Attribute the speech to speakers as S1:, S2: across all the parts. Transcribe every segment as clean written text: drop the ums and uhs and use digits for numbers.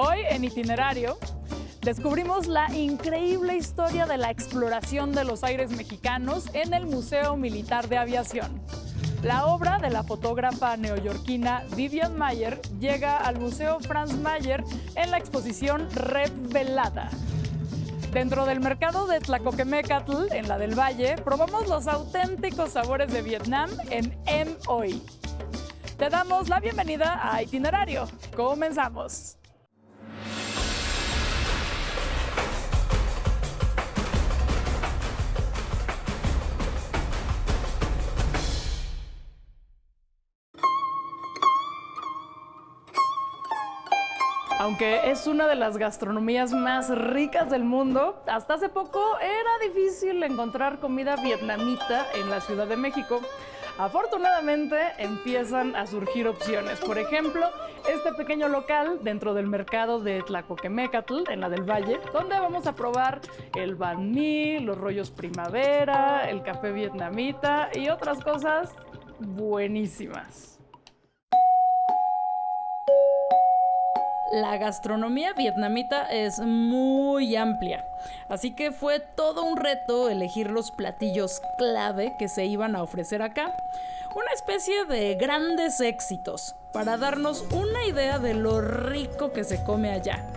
S1: Hoy en Itinerario descubrimos la increíble historia de la exploración de los aires mexicanos en el Museo Militar de Aviación. La obra de la fotógrafa neoyorquina Vivian Maier llega al Museo Franz Mayer en la exposición Revelada. Dentro del mercado de Tlacoquemécatl, en la del Valle, probamos los auténticos sabores de Vietnam en M.Oi. Te damos la bienvenida a Itinerario. ¡Comenzamos! Aunque es una de las gastronomías más ricas del mundo, hasta hace poco era difícil encontrar comida vietnamita en la Ciudad de México. Afortunadamente empiezan a surgir opciones. Por ejemplo, este pequeño local dentro del mercado de Tlacoquemécatl, en la del Valle, donde vamos a probar el banh mi, los rollos primavera, el café vietnamita y otras cosas buenísimas. La gastronomía vietnamita es muy amplia, así que fue todo un reto elegir los platillos clave que se iban a ofrecer acá. Una especie de grandes éxitos para darnos una idea de lo rico que se come allá.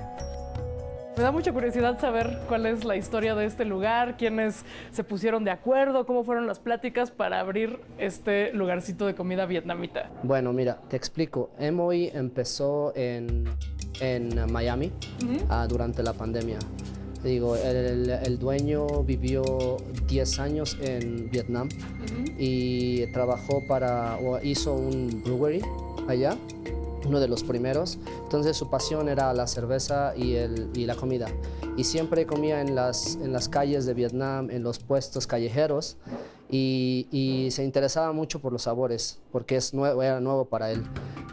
S1: Me da mucha curiosidad saber cuál es la historia de este lugar, quiénes se pusieron de acuerdo, cómo fueron las pláticas para abrir este lugarcito de comida vietnamita.
S2: Bueno, mira, te explico. M.Oi empezó en Miami durante la pandemia. Digo, el dueño vivió 10 años en Vietnam y trabajó hizo un brewery allá, uno de los primeros. Entonces su pasión era la cerveza y la comida. Y siempre comía en las calles de Vietnam, en los puestos callejeros, y se interesaba mucho por los sabores, porque era nuevo para él.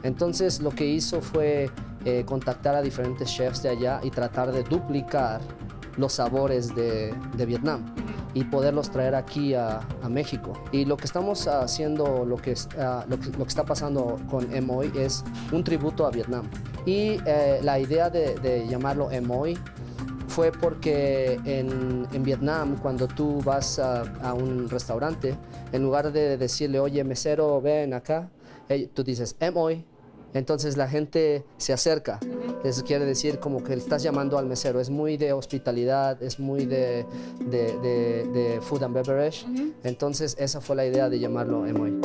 S2: Entonces lo que hizo fue contactar a diferentes chefs de allá y tratar de duplicar los sabores de Vietnam y poderlos traer aquí a México. Y lo que estamos haciendo, lo que está pasando con M.Oi es un tributo a Vietnam. Y la idea de llamarlo M.Oi fue porque en Vietnam, cuando tú vas a un restaurante, en lugar de decirle, oye, mesero, ven acá, tú dices M.Oi. Entonces la gente se acerca. Eso quiere decir como que estás llamando al mesero. Es muy de hospitalidad, es muy de food and beverage. Entonces esa fue la idea de llamarlo M.Oi.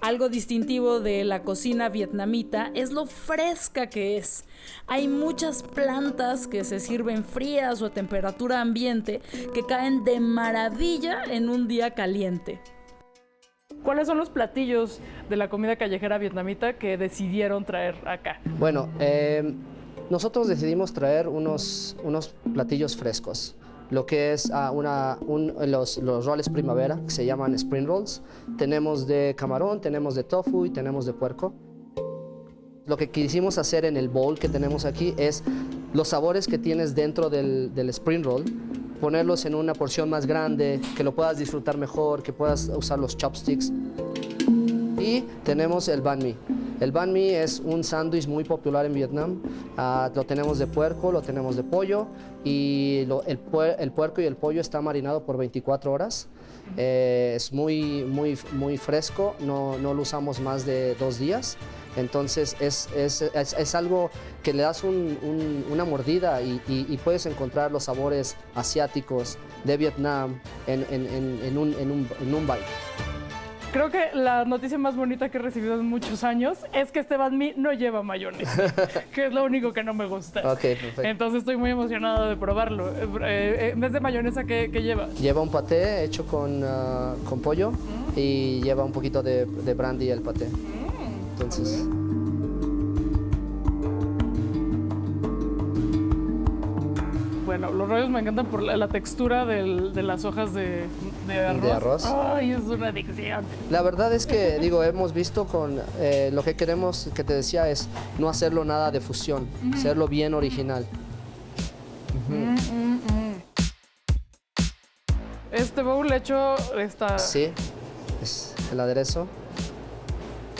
S1: Algo distintivo de la cocina vietnamita es lo fresca que es. Hay muchas plantas que se sirven frías o a temperatura ambiente que caen de maravilla en un día caliente. ¿Cuáles son los platillos de la comida callejera vietnamita que decidieron traer acá?
S2: Bueno, nosotros decidimos traer unos platillos frescos. Lo que es los roles primavera, que se llaman spring rolls. Tenemos de camarón, tenemos de tofu y tenemos de puerco. Lo que quisimos hacer en el bowl que tenemos aquí es los sabores que tienes dentro del spring roll, ponerlos en una porción más grande, que lo puedas disfrutar mejor, que puedas usar los chopsticks. Y tenemos el banh mi. El banh mi es un sándwich muy popular en Vietnam. Lo tenemos de puerco, lo tenemos de pollo, y el puerco y el pollo está marinado por 24 horas. Es muy fresco, no lo usamos más de 2 días. Entonces es algo que le das una mordida y puedes encontrar los sabores asiáticos de Vietnam en un bite.
S1: Creo que la noticia más bonita que he recibido en muchos años es que este banh mi no lleva mayonesa, que es lo único que no me gusta.
S2: Ok, perfecto.
S1: Entonces estoy muy emocionado de probarlo. En vez de mayonesa, ¿qué lleva?
S2: Lleva un paté hecho con pollo y lleva un poquito de brandy el paté. Entonces...
S1: Bueno, los rollos me encantan por la textura de las hojas de arroz.
S2: De arroz.
S1: Ay, es una adicción.
S2: La verdad es que, hemos visto con lo que queremos, que te decía, es no hacerlo nada de fusión, hacerlo bien original.
S1: Este bowl hecho está...
S2: Sí, es el aderezo,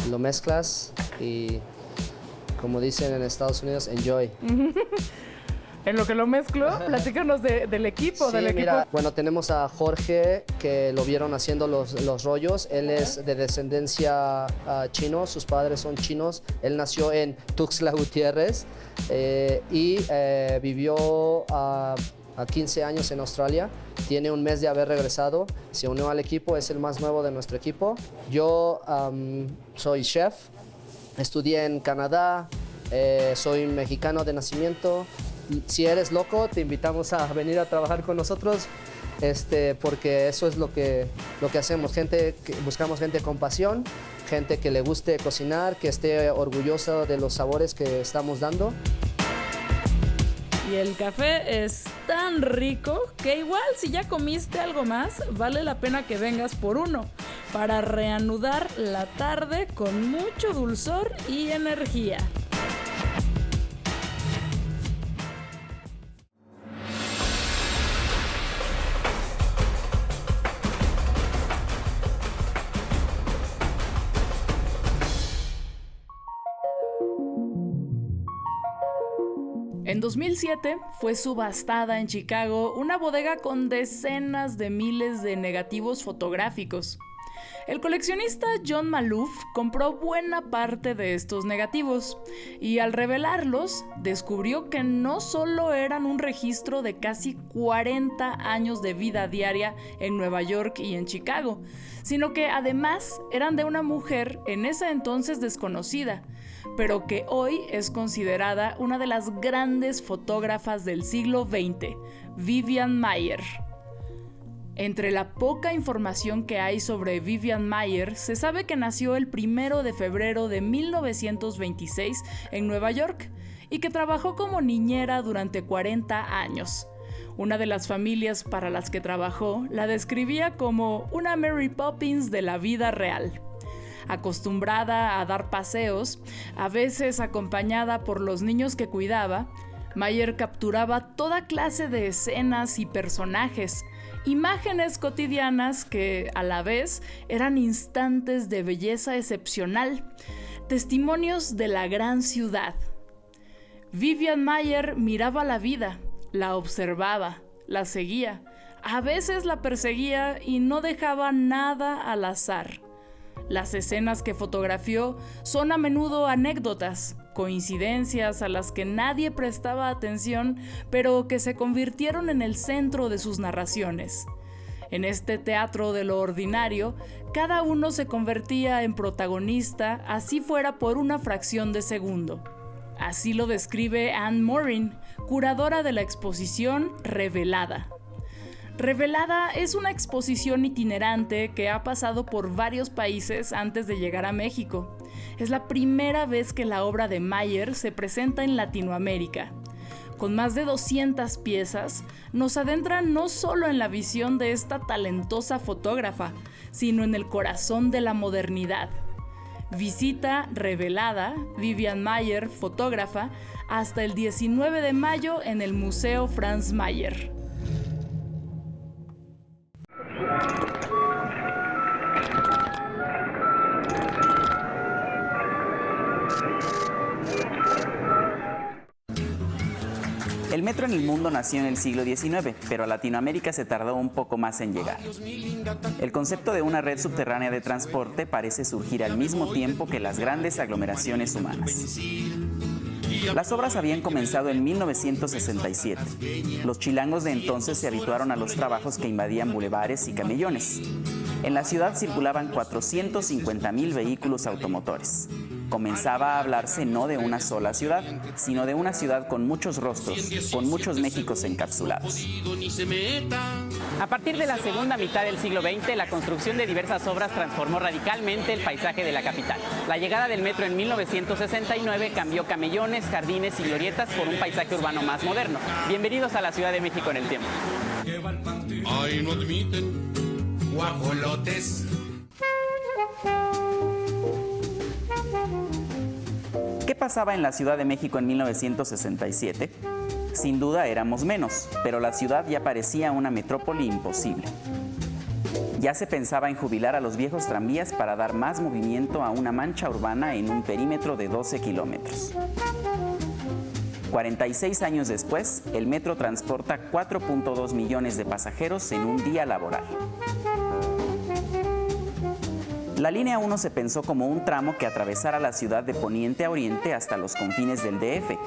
S2: lo mezclas y como dicen en Estados Unidos, enjoy.
S1: En lo que lo mezclo, platícanos del equipo.
S2: Sí, mira, bueno, tenemos a Jorge, que lo vieron haciendo los rollos. Él es de descendencia chino, sus padres son chinos. Él nació en Tuxtla Gutiérrez y vivió a 15 años en Australia. Tiene un mes de haber regresado, se unió al equipo, es el más nuevo de nuestro equipo. Yo soy chef, estudié en Canadá, soy mexicano de nacimiento. Si eres loco, te invitamos a venir a trabajar con nosotros, porque eso es lo que hacemos. Buscamos gente con pasión, gente que le guste cocinar, que esté orgullosa de los sabores que estamos dando.
S1: Y el café es tan rico que igual si ya comiste algo más, vale la pena que vengas por uno para reanudar la tarde con mucho dulzor y energía. En 2007 fue subastada en Chicago una bodega con decenas de miles de negativos fotográficos. El coleccionista John Maloof compró buena parte de estos negativos y al revelarlos descubrió que no solo eran un registro de casi 40 años de vida diaria en Nueva York y en Chicago, sino que además eran de una mujer en ese entonces desconocida, pero que hoy es considerada una de las grandes fotógrafas del siglo XX, Vivian Maier. Entre la poca información que hay sobre Vivian Maier, se sabe que nació el 1 de febrero de 1926 en Nueva York y que trabajó como niñera durante 40 años. Una de las familias para las que trabajó la describía como una Mary Poppins de la vida real. Acostumbrada a dar paseos, a veces acompañada por los niños que cuidaba, Maier capturaba toda clase de escenas y personajes, imágenes cotidianas que, a la vez, eran instantes de belleza excepcional, testimonios de la gran ciudad. Vivian Maier miraba la vida, la observaba, la seguía, a veces la perseguía y no dejaba nada al azar. Las escenas que fotografió son a menudo anécdotas, coincidencias a las que nadie prestaba atención, pero que se convirtieron en el centro de sus narraciones. En este teatro de lo ordinario, cada uno se convertía en protagonista, así fuera por una fracción de segundo. Así lo describe Anne Morin, curadora de la exposición Revelada. Revelada es una exposición itinerante que ha pasado por varios países antes de llegar a México. Es la primera vez que la obra de Maier se presenta en Latinoamérica. Con más de 200 piezas, nos adentra no solo en la visión de esta talentosa fotógrafa, sino en el corazón de la modernidad. Visita Revelada, Vivian Maier, fotógrafa, hasta el 19 de mayo en el Museo Franz Mayer.
S3: El metro en el mundo nació en el siglo XIX, pero a Latinoamérica se tardó un poco más en llegar. El concepto de una red subterránea de transporte parece surgir al mismo tiempo que las grandes aglomeraciones humanas. Las obras habían comenzado en 1967. Los chilangos de entonces se habituaron a los trabajos que invadían bulevares y camellones. En la ciudad circulaban 450,000 vehículos automotores. Comenzaba a hablarse no de una sola ciudad, sino de una ciudad con muchos rostros, con muchos Méxicos encapsulados.
S4: A partir de la segunda mitad del siglo XX, la construcción de diversas obras transformó radicalmente el paisaje de la capital. La llegada del metro en 1969 cambió camellones, jardines y glorietas por un paisaje urbano más moderno. Bienvenidos a la Ciudad de México en el tiempo.
S5: Ay, no admiten guajolotes.
S3: ¿Qué pasaba en la Ciudad de México en 1967? Sin duda éramos menos, pero la ciudad ya parecía una metrópoli imposible. Ya se pensaba en jubilar a los viejos tranvías para dar más movimiento a una mancha urbana en un perímetro de 12 kilómetros. 46 años después, el metro transporta 4.2 millones de pasajeros en un día laboral. La línea 1 se pensó como un tramo que atravesara la ciudad de poniente a oriente hasta los confines del DF.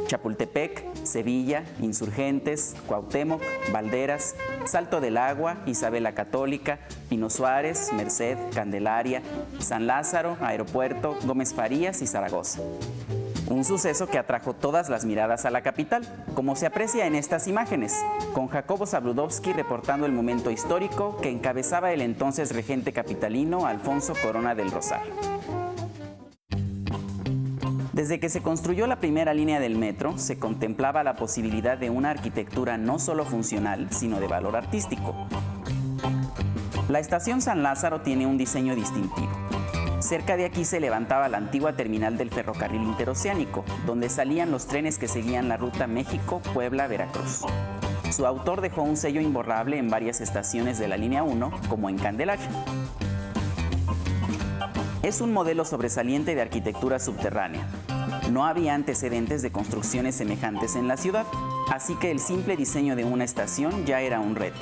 S3: Chapultepec, Sevilla, Insurgentes, Cuauhtémoc, Valderas, Salto del Agua, Isabel la Católica, Pino Suárez, Merced, Candelaria, San Lázaro, Aeropuerto, Gómez Farías y Zaragoza. Un suceso que atrajo todas las miradas a la capital, como se aprecia en estas imágenes, con Jacobo Zabludovsky reportando el momento histórico que encabezaba el entonces regente capitalino Alfonso Corona del Rosario. Desde que se construyó la primera línea del metro, se contemplaba la posibilidad de una arquitectura no solo funcional, sino de valor artístico. La estación San Lázaro tiene un diseño distintivo. Cerca de aquí se levantaba la antigua terminal del ferrocarril interoceánico, donde salían los trenes que seguían la ruta México-Puebla-Veracruz. Su autor dejó un sello imborrable en varias estaciones de la línea 1, como en Candelaria. Es un modelo sobresaliente de arquitectura subterránea. No había antecedentes de construcciones semejantes en la ciudad, así que el simple diseño de una estación ya era un reto.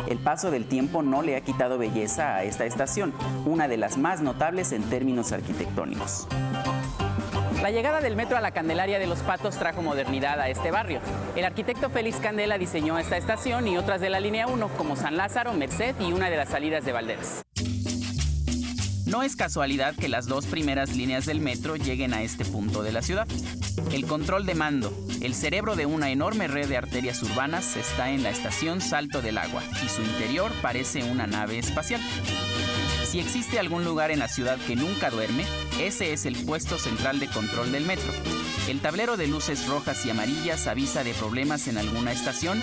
S3: El paso del tiempo no le ha quitado belleza a esta estación, una de las más notables en términos arquitectónicos.
S4: La llegada del metro a la Candelaria de los Patos trajo modernidad a este barrio. El arquitecto Félix Candela diseñó esta estación y otras de la línea 1, como San Lázaro, Merced y una de las salidas de Valderas. No es casualidad que las dos primeras líneas del metro lleguen a este punto de la ciudad. El control de mando, el cerebro de una enorme red de arterias urbanas, está en la estación Salto del Agua y su interior parece una nave espacial. Si existe algún lugar en la ciudad que nunca duerme, ese es el puesto central de control del metro. El tablero de luces rojas y amarillas avisa de problemas en alguna estación,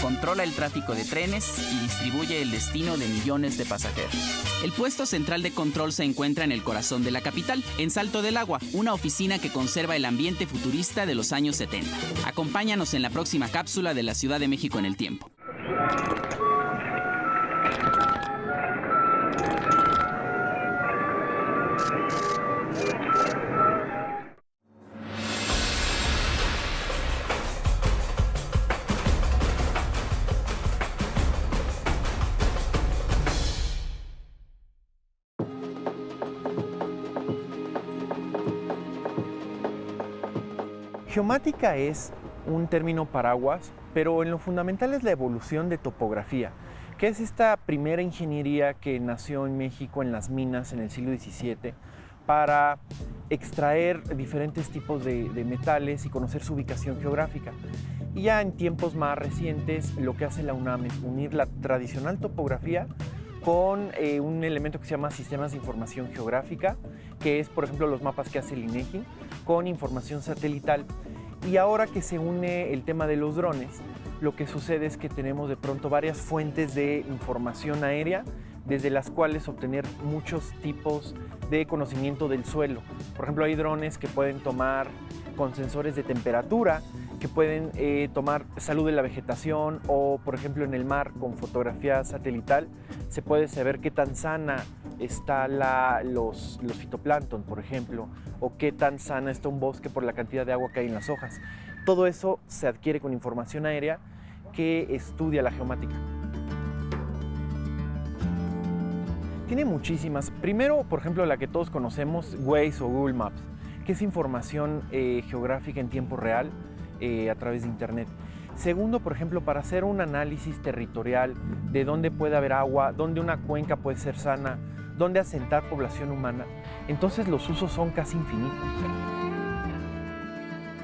S4: controla el tráfico de trenes y distribuye el destino de millones de pasajeros. El puesto central de control se encuentra en el corazón de la capital, en Salto del Agua, una oficina que conserva el ambiente futurista de los años 70. Acompáñanos en la próxima cápsula de la Ciudad de México en el tiempo.
S6: Geomática es un término paraguas, pero en lo fundamental es la evolución de topografía, que es esta primera ingeniería que nació en México en las minas en el siglo XVII para extraer diferentes tipos de metales y conocer su ubicación geográfica. Y ya en tiempos más recientes lo que hace la UNAM es unir la tradicional topografía con un elemento que se llama sistemas de información geográfica, que es, por ejemplo, los mapas que hace el INEGI, con información satelital. Y ahora que se une el tema de los drones, lo que sucede es que tenemos de pronto varias fuentes de información aérea, desde las cuales obtener muchos tipos de conocimiento del suelo. Por ejemplo, hay drones que pueden tomar con sensores de temperatura, que pueden tomar salud de la vegetación, o por ejemplo en el mar con fotografía satelital se puede saber qué tan sana está los fitoplancton, por ejemplo, o qué tan sana está un bosque por la cantidad de agua que hay en las hojas. Todo eso se adquiere con información aérea que estudia la geomática. Tiene muchísimas. Primero, por ejemplo, la que todos conocemos, Waze o Google Maps, que es información geográfica en tiempo real a través de Internet. Segundo, por ejemplo, para hacer un análisis territorial de dónde puede haber agua, dónde una cuenca puede ser sana, dónde asentar población humana, entonces los usos son casi infinitos.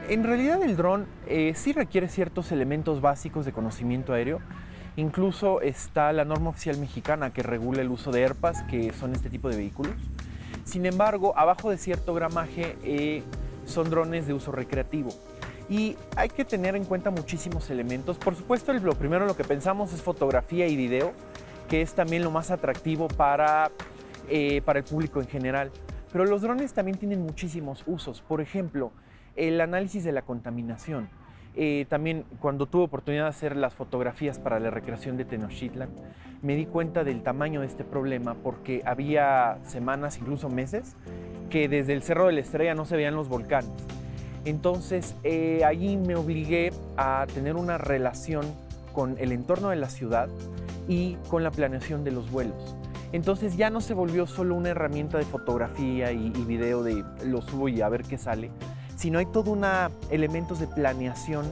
S6: En realidad el dron sí requiere ciertos elementos básicos de conocimiento aéreo. Incluso está la norma oficial mexicana que regula el uso de ERPAs, que son este tipo de vehículos. Sin embargo, abajo de cierto gramaje son drones de uso recreativo. Y hay que tener en cuenta muchísimos elementos. Por supuesto, lo primero en lo que pensamos es fotografía y video, que es también lo más atractivo para el público en general. Pero los drones también tienen muchísimos usos. Por ejemplo, el análisis de la contaminación. También cuando tuve oportunidad de hacer las fotografías para la recreación de Tenochtitlan, me di cuenta del tamaño de este problema porque había semanas, incluso meses, que desde el Cerro de la Estrella no se veían los volcanes. Entonces, allí me obligué a tener una relación con el entorno de la ciudad y con la planeación de los vuelos. Entonces ya no se volvió solo una herramienta de fotografía y video de lo subo y a ver qué sale, sino hay todo elementos de planeación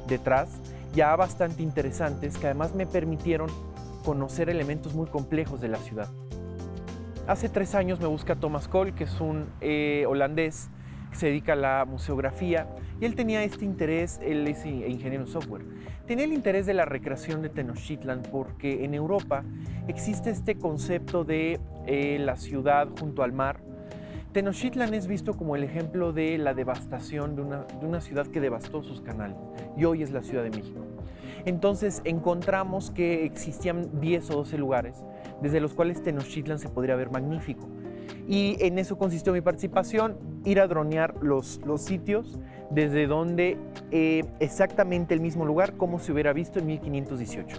S6: detrás, ya bastante interesantes, que además me permitieron conocer elementos muy complejos de la ciudad. Hace 3 años me busca Thomas Cole, que es un holandés que se dedica a la museografía, y él tenía este interés, él es ingeniero en software, tenía el interés de la recreación de Tenochtitlan porque en Europa existe este concepto de la ciudad junto al mar. Tenochtitlan es visto como el ejemplo de la devastación de una ciudad que devastó sus canales, y hoy es la Ciudad de México. Entonces encontramos que existían 10 o 12 lugares desde los cuales Tenochtitlan se podría ver magnífico. Y en eso consistió mi participación, ir a dronear los sitios desde donde exactamente el mismo lugar como se hubiera visto en 1518.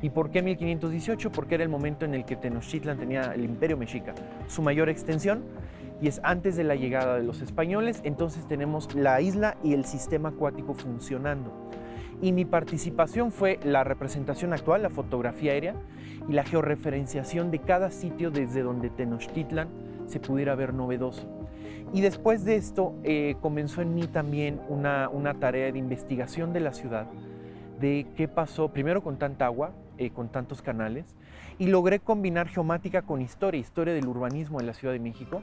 S6: ¿Y por qué 1518? Porque era el momento en el que Tenochtitlan tenía el Imperio Mexica, su mayor extensión, y es antes de la llegada de los españoles. Entonces tenemos la isla y el sistema acuático funcionando. Y mi participación fue la representación actual, la fotografía aérea y la georreferenciación de cada sitio desde donde Tenochtitlan se pudiera ver novedoso. Y después de esto comenzó en mí también una tarea de investigación de la ciudad, de qué pasó primero con tanta agua, con tantos canales, y logré combinar geomática con historia del urbanismo de la Ciudad de México.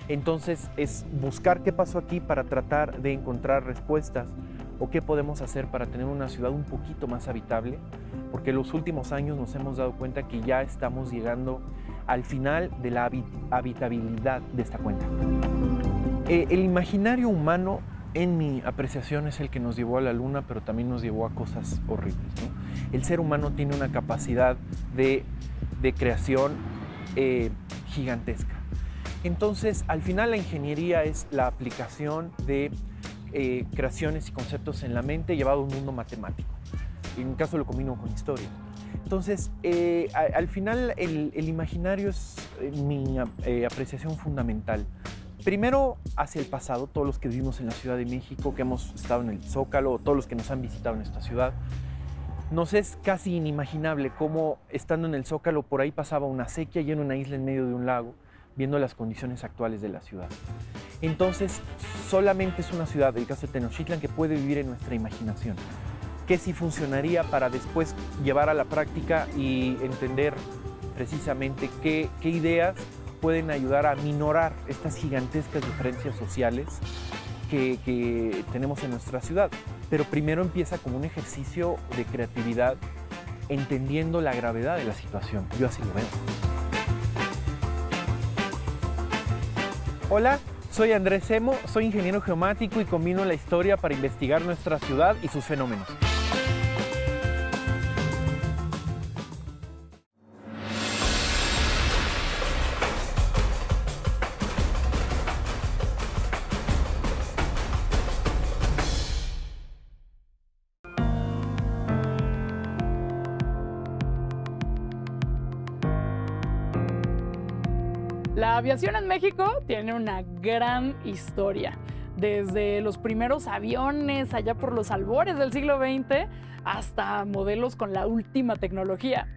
S6: Entonces es buscar qué pasó aquí para tratar de encontrar respuestas o qué podemos hacer para tener una ciudad un poquito más habitable, porque en los últimos años nos hemos dado cuenta que ya estamos llegando al final de la habitabilidad de esta cuenca. El imaginario humano, en mi apreciación, es el que nos llevó a la luna, pero también nos llevó a cosas horribles, ¿no? El ser humano tiene una capacidad de creación gigantesca. Entonces, al final la ingeniería es la aplicación de creaciones y conceptos en la mente llevado a un mundo matemático. En mi caso lo combino con historia. Entonces, al final el imaginario es mi apreciación fundamental. Primero, hacia el pasado, todos los que vivimos en la Ciudad de México, que hemos estado en el Zócalo, todos los que nos han visitado en esta ciudad, nos es casi inimaginable cómo, estando en el Zócalo, por ahí pasaba una sequía y en una isla en medio de un lago, viendo las condiciones actuales de la ciudad. Entonces, solamente es una ciudad, el caso de Tenochtitlan, que puede vivir en nuestra imaginación. Que sí funcionaría para después llevar a la práctica y entender precisamente qué ideas pueden ayudar a minorar estas gigantescas diferencias sociales que tenemos en nuestra ciudad. Pero primero empieza como un ejercicio de creatividad, entendiendo la gravedad de la situación. Yo así lo veo. Hola, soy Andrés Emo, soy ingeniero geomático y combino la historia para investigar nuestra ciudad y sus fenómenos.
S1: La aviación en México tiene una gran historia. Desde los primeros aviones allá por los albores del siglo XX hasta modelos con la última tecnología.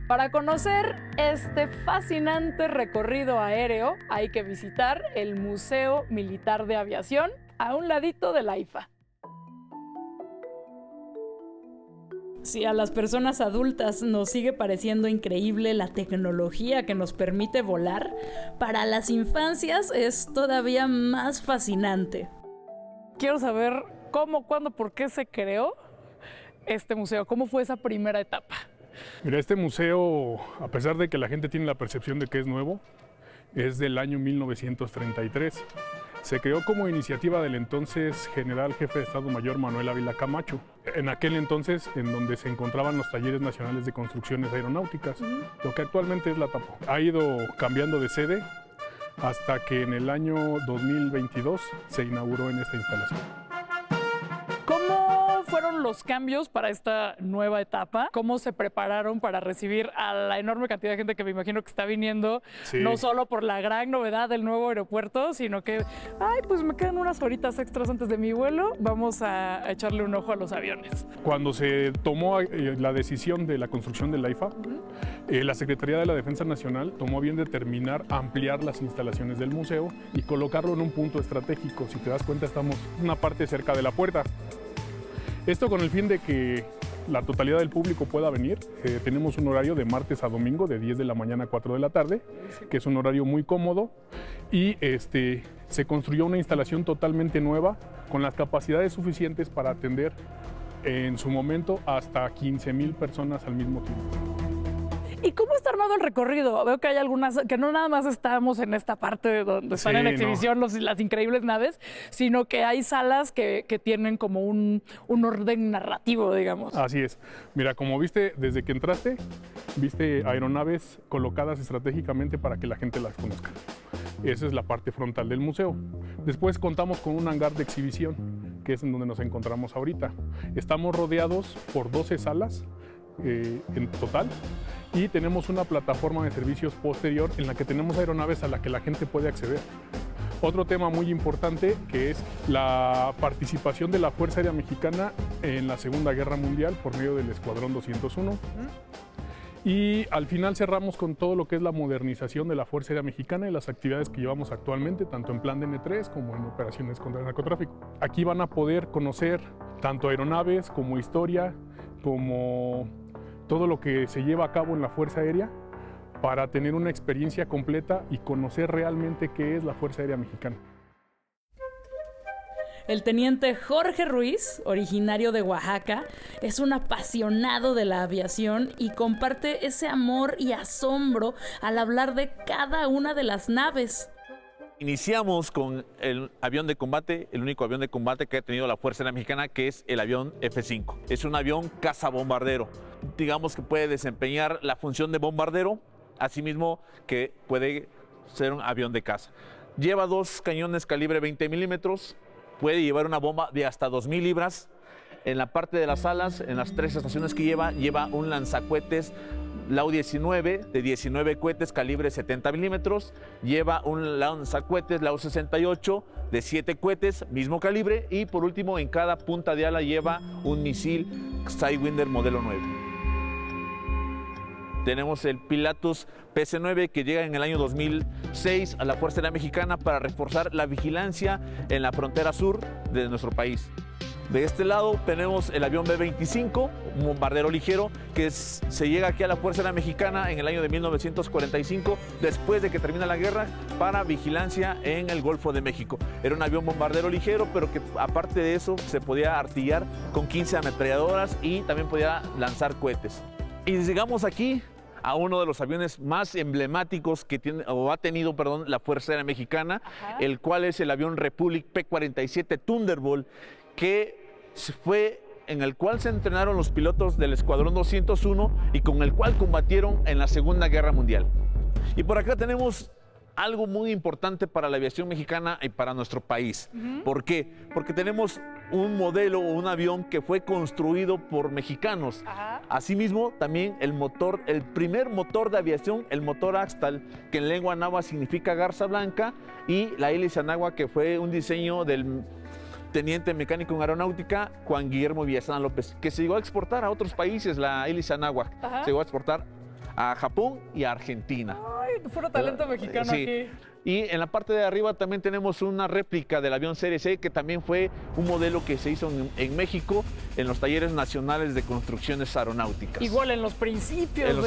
S1: Para conocer este fascinante recorrido aéreo hay que visitar el Museo Militar de Aviación a un ladito de la IFA. Si a las personas adultas nos sigue pareciendo increíble la tecnología que nos permite volar, para las infancias es todavía más fascinante. Quiero saber cómo, cuándo, por qué se creó este museo, cómo fue esa primera etapa.
S7: Mira, este museo, a pesar de que la gente tiene la percepción de que es nuevo, es del año 1933. Se creó como iniciativa del entonces general jefe de Estado Mayor Manuel Ávila Camacho. En aquel entonces, en donde se encontraban los talleres nacionales de construcciones aeronáuticas, lo que actualmente es la TAPO. Ha ido cambiando de sede hasta que en el año 2022 se inauguró en esta instalación.
S1: ¿Cómo fueron fueron los cambios para esta nueva etapa? ¿Cómo se prepararon para recibir a la enorme cantidad de gente que me imagino que está viniendo, no solo por la gran novedad del nuevo aeropuerto, sino que, ay, pues me quedan unas horitas extras antes de mi vuelo, vamos a echarle un ojo a los aviones?
S7: Cuando se tomó la decisión de la construcción del AIFA, la Secretaría de la Defensa Nacional tomó a bien determinar ampliar las instalaciones del museo y colocarlo en un punto estratégico. Si te das cuenta, estamos en una parte cerca de la puerta. Esto con el fin de que la totalidad del público pueda venir. Tenemos un horario de martes a domingo de 10 de la mañana a 4 de la tarde, que es un horario muy cómodo, y se construyó una instalación totalmente nueva con las capacidades suficientes para atender en su momento hasta 15,000 personas al mismo tiempo.
S1: ¿Y cómo está armado el recorrido? Veo que hay algunas, que no nada más estamos en esta parte donde están en exhibición las increíbles naves, sino que hay salas que tienen como un orden narrativo, digamos.
S7: Así es. Mira, como viste, desde que entraste, viste aeronaves colocadas estratégicamente para que la gente las conozca. Esa es la parte frontal del museo. Después contamos con un hangar de exhibición, que es en donde nos encontramos ahorita. Estamos rodeados por 12 salas en total, y tenemos una plataforma de servicios posterior en la que tenemos aeronaves a la que la gente puede acceder. Otro tema muy importante, que es la participación de la Fuerza Aérea Mexicana en la Segunda Guerra Mundial por medio del Escuadrón 201. Y al final cerramos con todo lo que es la modernización de la Fuerza Aérea Mexicana y las actividades que llevamos actualmente, tanto en plan de N3 como en operaciones contra el narcotráfico. Aquí van a poder conocer tanto aeronaves como historia, como todo lo que se lleva a cabo en la Fuerza Aérea, para tener una experiencia completa y conocer realmente qué es la Fuerza Aérea Mexicana.
S1: El teniente Jorge Ruiz, originario de Oaxaca, es un apasionado de la aviación y comparte ese amor y asombro al hablar de cada una de las naves.
S8: Iniciamos con el avión de combate, el único avión de combate que ha tenido la Fuerza Aérea Mexicana, que es el avión F-5. Es un avión cazabombardero. Digamos que puede desempeñar la función de bombardero, asimismo que puede ser un avión de caza. Lleva 2 cañones calibre 20 milímetros, puede llevar una bomba de hasta 2,000 libras. En la parte de las alas, en las 3 estaciones que lleva un lanzacohetes LAU-19 de 19 cohetes calibre 70 milímetros, lleva un lanzacohetes LAU-68 de 7 cohetes, mismo calibre, y por último en cada punta de ala lleva un misil Sidewinder modelo 9. Tenemos el Pilatus PC-9 que llega en el año 2006 a la Fuerza Aérea Mexicana para reforzar la vigilancia en la frontera sur de nuestro país. De este lado tenemos el avión B-25, un bombardero ligero, que se llega aquí a la Fuerza Aérea Mexicana en el año de 1945, después de que termina la guerra, para vigilancia en el Golfo de México. Era un avión bombardero ligero, pero que aparte de eso se podía artillar con 15 ametralladoras y también podía lanzar cohetes. Y llegamos aquí a uno de los aviones más emblemáticos que tiene, o ha tenido, perdón, la Fuerza Aérea Mexicana, el cual es el avión Republic P-47 Thunderbolt, en el cual se entrenaron los pilotos del Escuadrón 201 y con el cual combatieron en la Segunda Guerra Mundial. Y por acá tenemos algo muy importante para la aviación mexicana y para nuestro país. ¿Por qué? Porque tenemos un modelo o un avión que fue construido por mexicanos. Asimismo, también el primer motor de aviación, el motor Axtal, que en lengua náhuatl significa garza blanca, y la hélice anáhuac, que fue un diseño del teniente mecánico en aeronáutica Juan Guillermo Villasana López, que se llegó a exportar a otros países, la hélice anáhuac. Se llegó a exportar a Japón y a Argentina.
S1: Ay, puro talento mexicano aquí.
S8: Y en la parte de arriba también tenemos una réplica del avión Serie C, que también fue un modelo que se hizo en México, en los talleres nacionales de construcciones aeronáuticas.
S1: Igual en los principios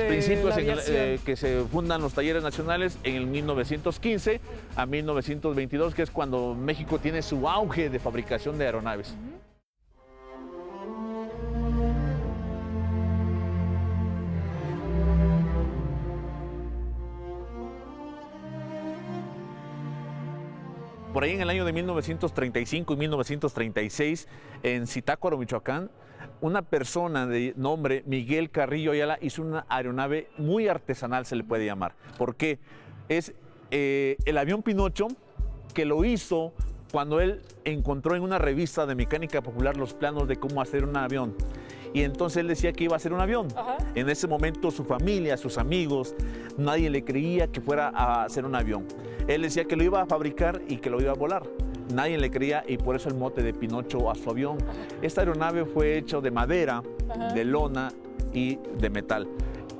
S8: que se fundan los talleres nacionales en el 1915 a 1922, que es cuando México tiene su auge de fabricación de aeronaves. Por ahí en el año de 1935 y 1936, en Zitácuaro, Michoacán, una persona de nombre Miguel Carrillo Ayala hizo una aeronave muy artesanal, se le puede llamar. ¿Por qué? Es el avión Pinocho, que lo hizo cuando él encontró en una revista de mecánica popular los planos de cómo hacer un avión. Y entonces él decía que iba a hacer un avión.
S1: Ajá.
S8: En ese momento su familia, sus amigos, nadie le creía que fuera a hacer un avión. Él decía que lo iba a fabricar y que lo iba a volar. Nadie le creía y por eso el mote de Pinocho a su avión. Esta aeronave fue hecha de madera, de lona y de metal.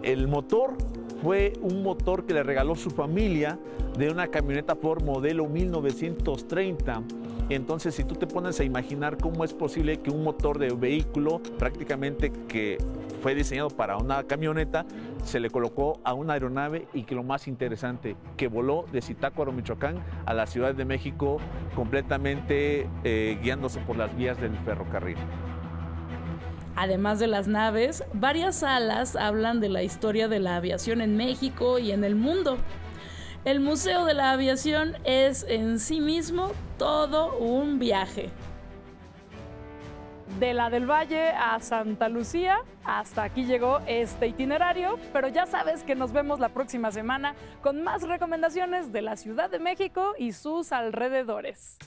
S8: El motor fue un motor que le regaló su familia de una camioneta Ford modelo 1930. Entonces, si tú te pones a imaginar cómo es posible que un motor de vehículo prácticamente que fue diseñado para una camioneta, se le colocó a una aeronave y que lo más interesante, que voló de Zitácuaro, Michoacán, a la Ciudad de México completamente guiándose por las vías del ferrocarril.
S9: Además de las naves, varias salas hablan de la historia de la aviación en México y en el mundo. El Museo de la Aviación es en sí mismo todo un viaje.
S1: De la del Valle a Santa Lucía, hasta aquí llegó este itinerario, pero ya sabes que nos vemos la próxima semana con más recomendaciones de la Ciudad de México y sus alrededores.